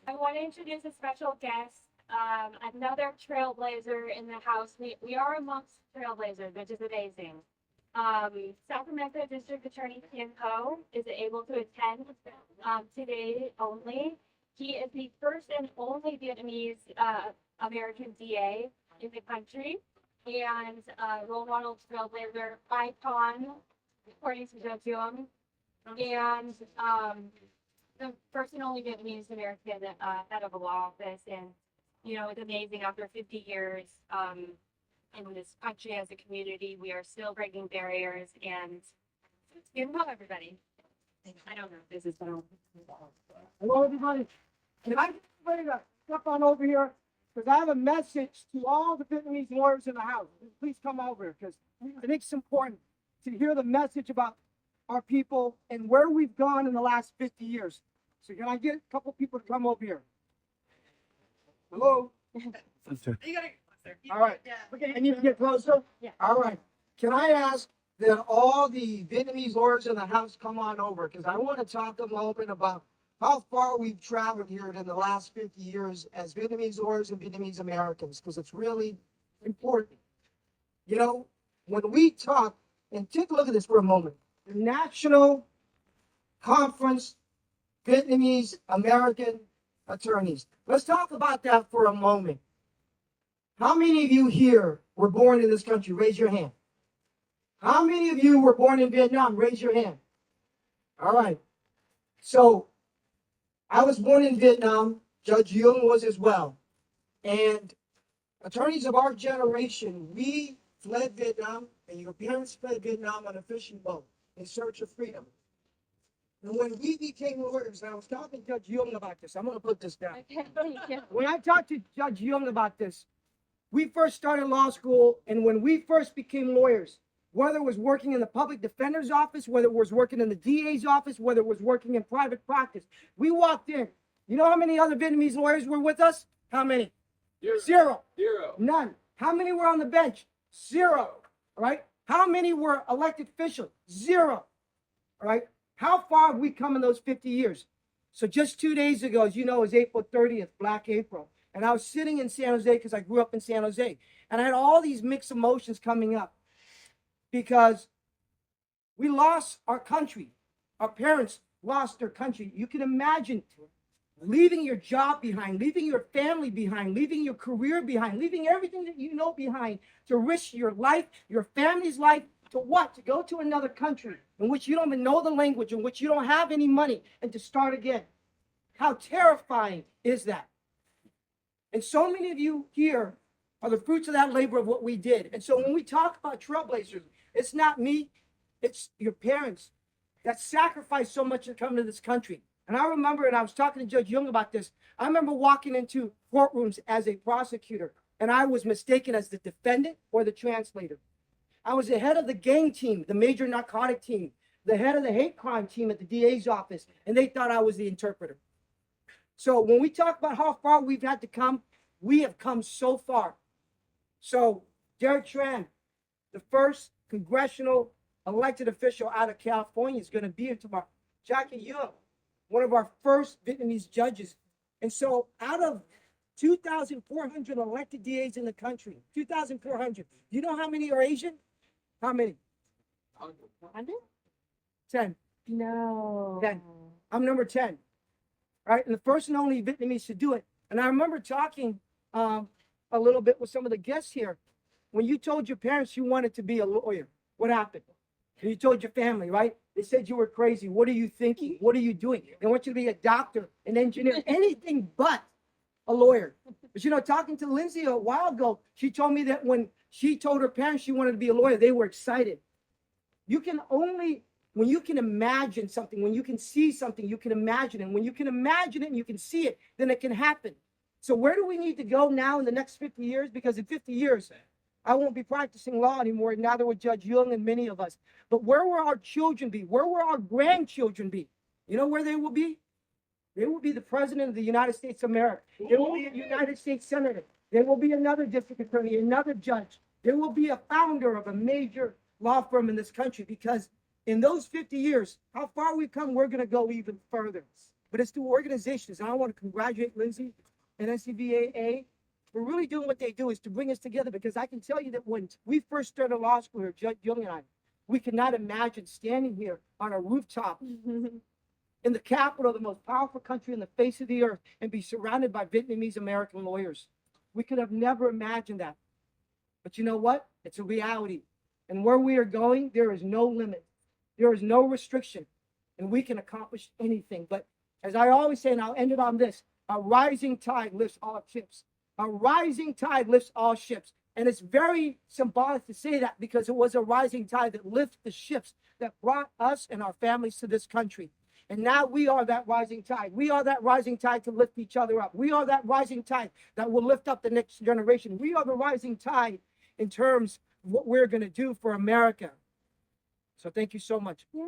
I want to introduce a special guest, another trailblazer in the house. We are amongst trailblazers, which is amazing. Sacramento District Attorney Thiên is able to attend today only. He is the first and only Vietnamese American DA in the country, and role model trailblazer icon, according to Chương, and the first and only Vietnamese American head of a law office. And, you know, it's amazing after 50 years in this country as a community, we are still breaking barriers. And it's beautiful, everybody. I don't know if this is going. Hello, everybody. Can I get everybody to step on over here? Because I have a message to all the Vietnamese lawyers in the house. Please come over, because I think it's important to hear the message about our people and where we've gone in the last 50 years. So can I get a couple people to come over here? Hello? You gotta get closer. All right. Yeah. Okay, I need to get closer? Yeah. All right. Can I ask that all the Vietnamese lawyers in the house come on over? Because I want to talk a moment about how far we've traveled here in the last 50 years as Vietnamese lawyers and Vietnamese Americans, because it's really important. You know, when we talk, and take a look at this for a moment, the National Conference Vietnamese American Attorneys. Let's talk about that for a moment. How many of you here were born in this country? Raise your hand. How many of you were born in Vietnam? Raise your hand. All right. So I was born in Vietnam. Judge Yung was as well. And attorneys of our generation, we fled Vietnam, and your parents fled Vietnam on a fishing boat in search of freedom. And when we became lawyers, and I was talking to Judge Yung about this, I'm going to put this down. When I talked to Judge Yung about this, we first started law school, and when we first became lawyers, whether it was working in the public defender's office, whether it was working in the DA's office, whether it was working in private practice, we walked in. You know how many other Vietnamese lawyers were with us? How many? Zero. None. How many were on the bench? Zero. All right. How many were elected officials? Zero. All right. How far have we come in those 50 years? So just 2 days ago, as you know, is April 30th, Black April. And I was sitting in San Jose because I grew up in San Jose. And I had all these mixed emotions coming up because we lost our country. Our parents lost their country. You can imagine leaving your job behind, leaving your family behind, leaving your career behind, leaving everything that you know behind to risk your life, your family's life, to what? To go to another country in which you don't even know the language, in which you don't have any money, and to start again. How terrifying is that? And so many of you here are the fruits of that labor of what we did. And so when we talk about trailblazers, it's not me, it's your parents that sacrificed so much to come to this country. And I remember, and I was talking to Judge Yung about this, I remember walking into courtrooms as a prosecutor, and I was mistaken as the defendant or the translator. I was the head of the gang team, the major narcotic team, the head of the hate crime team at the DA's office, and they thought I was the interpreter. So when we talk about how far we've had to come, we have come so far. So Derek Tran, the first congressional elected official out of California, is going to be here tomorrow. Jackie Yung, one of our first Vietnamese judges. And so out of 2,400 elected DAs in the country, 2,400, you know how many are Asian? How many? 100? 10. No. 10. I'm number 10. Right? And the first and only Vietnamese to do it. And I remember talking a little bit with some of the guests here. When you told your parents you wanted to be a lawyer, what happened? And you told your family, right? They said you were crazy. What are you thinking? What are you doing? They want you to be a doctor, an engineer, anything but a lawyer. But you know, talking to Lindsay a while ago, she told me that when she told her parents she wanted to be a lawyer, they were excited. You can only, when you can imagine something, when you can see something, you can imagine it. And when you can imagine it and you can see it, then it can happen. So where do we need to go now in the next 50 years? Because in 50 years, I won't be practicing law anymore, neither would Judge Yung and many of us. But where will our children be? Where will our grandchildren be? You know where they will be? They will be the president of the United States of America. There will be a United States senator. There will be another district attorney, another judge. There will be a founder of a major law firm in this country, because in those 50 years, how far we've come, we're going to go even further. but it's through organizations. And I want to congratulate Lindsay and NCBAA for really doing what they do, is to bring us together, because I can tell you that when we first started law school here, Judge Young and I, we could not imagine standing here on a rooftop in the capital of the most powerful country in the face of the earth and be surrounded by Vietnamese American lawyers. We could have never imagined that. But you know what? It's a reality. And where we are going, there is no limit. There is no restriction. And we can accomplish anything. But as I always say, and I'll end it on this, a rising tide lifts all ships. A rising tide lifts all ships. And it's very symbolic to say that, because it was a rising tide that lifted the ships that brought us and our families to this country. And now we are that rising tide. We are that rising tide to lift each other up. We are that rising tide that will lift up the next generation. We are the rising tide in terms of what we're going to do for America. So thank you so much. Yeah.